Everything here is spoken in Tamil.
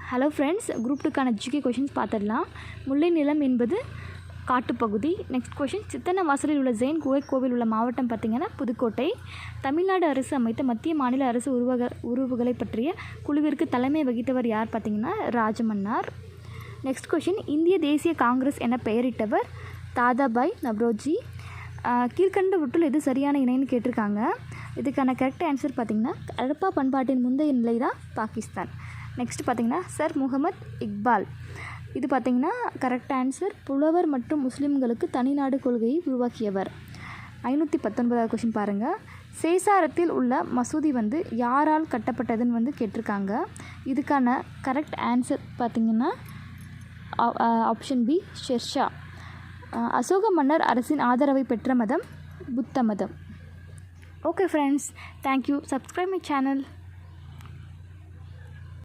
ஹலோ ஃப்ரெண்ட்ஸ், குரூப் 2க்கான ஜிகே கொஷின்ஸ் பார்த்துடலாம். முல்லை நிலம் என்பது காட்டுப்பகுதி. நெக்ஸ்ட் கொஷின், சித்தன்னவாசலில் உள்ள ஜெயின் குகை கோவில் உள்ள மாவட்டம் பார்த்திங்கன்னா புதுக்கோட்டை. தமிழ்நாடு அரசு அமைத்த மத்திய மாநில அரசு உறவுகளை பற்றிய குழுவிற்கு தலைமை வகித்தவர் யார் பார்த்திங்கன்னா ராஜமன்னார். நெக்ஸ்ட் கொஷின், இந்திய தேசிய காங்கிரஸ் என பெயரிட்டவர் தாதாபாய் நவ்ரோஜி. கீழ்கண்டவற்றுள் எது சரியான இணைன்னு கேட்டிருக்காங்க. இதுக்கான கரெக்ட் ஆன்சர் பார்த்திங்கன்னா ஹரப்பா பண்பாட்டின் முந்தைய நிலை தான் பாகிஸ்தான். நெக்ஸ்ட் பார்த்திங்கன்னா சர் முகமது இக்பால். இது பார்த்திங்கன்னா கரெக்ட் ஆன்சர் புலவர் மற்றும் முஸ்லீம்களுக்கு தனிநாடு கொள்கையை உருவாக்கியவர். 519வது கொஷின் பாருங்கள். சேசாரத்தில் உள்ள மசூதி யாரால் கட்டப்பட்டதுன்னு கேட்டிருக்காங்க. இதுக்கான கரெக்ட் ஆன்சர் பார்த்திங்கன்னா ஆப்ஷன் பி ஷெர்ஷா. அசோக மன்னர் அரசின் ஆதரவை பெற்ற மதம் புத்த மதம். Okay friends, thank you. Subscribe my channel.